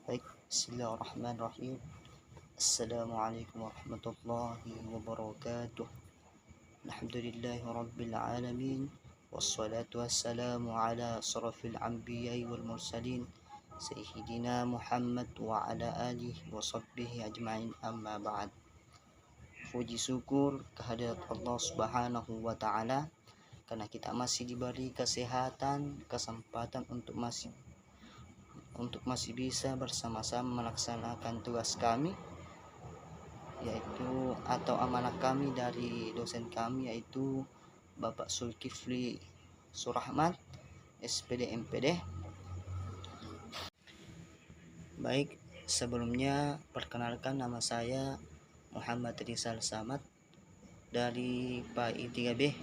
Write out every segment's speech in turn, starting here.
Baik, bismillahirrahmanirrahim. Assalamualaikum warahmatullahi wabarakatuh. Alhamdulillahi rabbil alamin. Wassalatu wassalamu ala asrafil anbiya'i wal mursalin Sayyidina Muhammad wa ala alihi wa sahbihi ajma'in, amma ba'd. Puji syukur kehadirat Allah subhanahu wa ta'ala karena kita masih diberi kesehatan, kesempatan untuk masih bisa bersama-sama melaksanakan tugas kami, yaitu atau amanah kami dari dosen kami, yaitu Bapak Zulkifli Surahman, SPD MPD. Baik, sebelumnya perkenalkan, nama saya Muhammad Rizal Samad dari PAI 3B.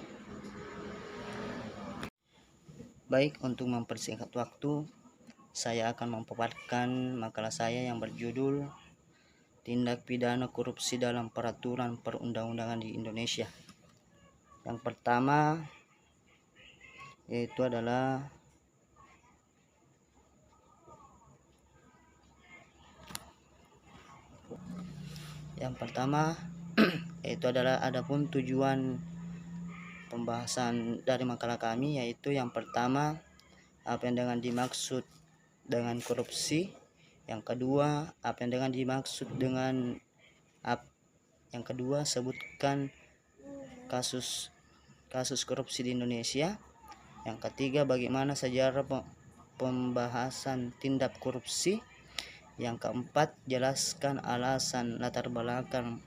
Baik, untuk mempersingkat waktu, saya akan memaparkan makalah saya yang berjudul Tindak Pidana Korupsi dalam Peraturan Perundang-undangan di Indonesia. Yang pertama yaitu adalah adapun tujuan pembahasan dari makalah kami, yaitu yang pertama, apa yang dengan dimaksud dengan korupsi. Yang kedua, apa yang dengan dimaksud dengan yang kedua, sebutkan kasus korupsi di Indonesia. Yang ketiga, bagaimana sejarah pembahasan tindak korupsi. Yang keempat, jelaskan alasan latar belakang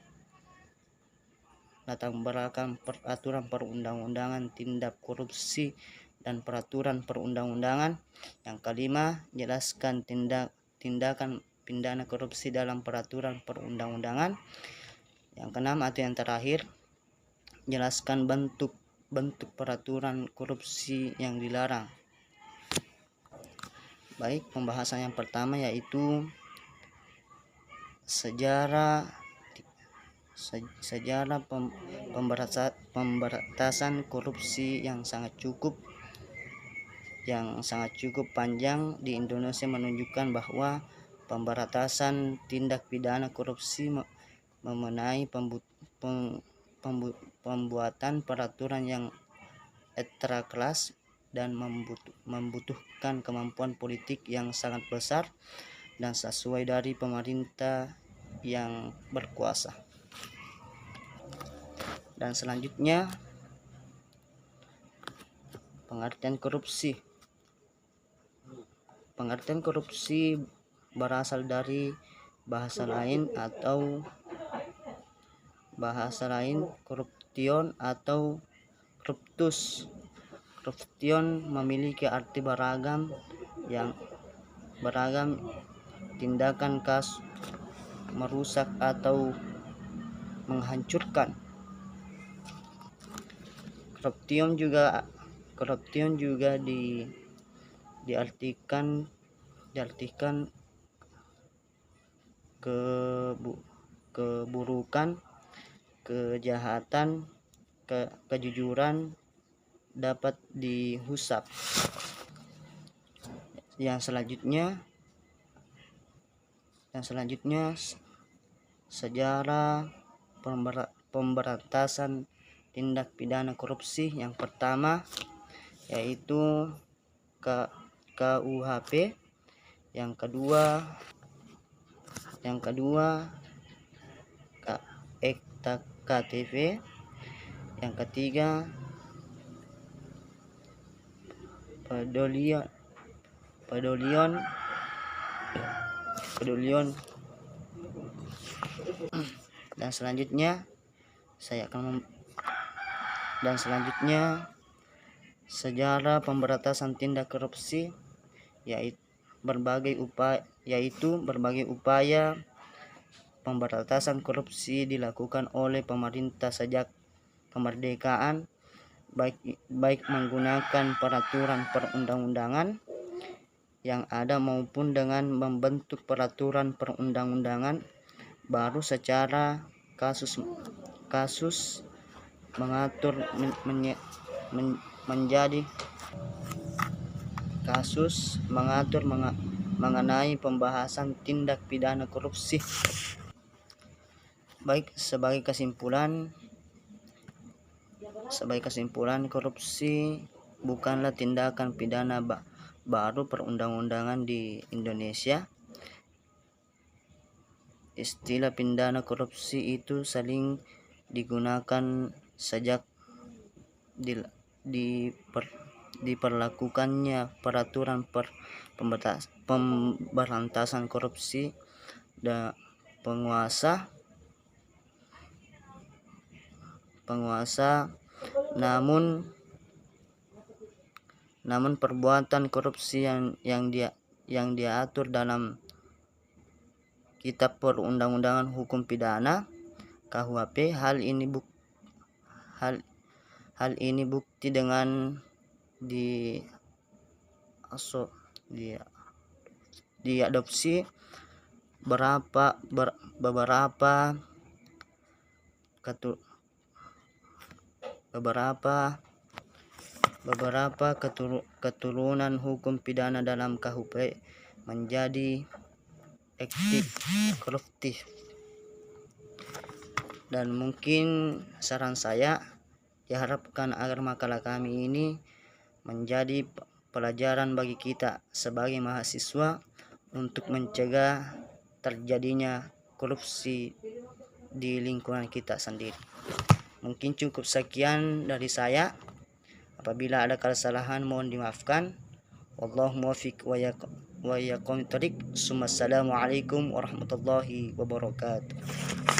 peraturan perundang-undangan tindak korupsi dan peraturan perundang-undangan. Yang kelima, jelaskan tindakan pidana korupsi dalam peraturan perundang-undangan. Yang keenam atau yang terakhir, jelaskan bentuk peraturan korupsi yang dilarang. Baik, pembahasan yang pertama yaitu sejarah pemberantasan korupsi yang sangat cukup panjang di Indonesia, menunjukkan bahwa pemberantasan tindak pidana korupsi memenai pembuatan peraturan yang ekstra keras dan membutuhkan kemampuan politik yang sangat besar dan sesuai dari pemerintah yang berkuasa. Dan selanjutnya, pengertian korupsi. Pengertian korupsi berasal dari bahasa lain corruption atau corruptus. Corruption memiliki arti beragam, tindakan merusak atau menghancurkan. Corruption juga diartikan keburukan, kejahatan, kejujuran dapat dihusap. Yang selanjutnya sejarah pemberantasan tindak pidana korupsi. Yang pertama yaitu KUHP, yang kedua KTP, yang ketiga Pedolion, dan selanjutnya sejarah pemberantasan tindak korupsi, yaitu berbagai upaya pemberantasan korupsi dilakukan oleh pemerintah sejak kemerdekaan, baik menggunakan peraturan perundang-undangan yang ada maupun dengan membentuk peraturan perundang-undangan baru secara kasus mengatur mengenai pembahasan tindak pidana korupsi. Baik, sebagai kesimpulan, korupsi bukanlah tindakan pidana baru perundang-undangan di Indonesia. Istilah pidana korupsi itu saling digunakan sejak diperlakukannya peraturan pemberantasan korupsi dan penguasa. Namun perbuatan korupsi yang diatur dalam Kitab Perundang-undangan Hukum Pidana KUHP, hal ini bukti dengan diadopsi beberapa keturunan hukum pidana dalam KUHP menjadi aktif koruptif. Dan mungkin saran saya, diharapkan agar makalah kami ini menjadi pelajaran bagi kita sebagai mahasiswa untuk mencegah terjadinya korupsi di lingkungan kita sendiri. Mungkin cukup sekian dari saya. Apabila ada kesalahan mohon dimaafkan. Wallahu muwaffiq wa yaqum thariq. Assalamualaikum warahmatullahi wabarakatuh.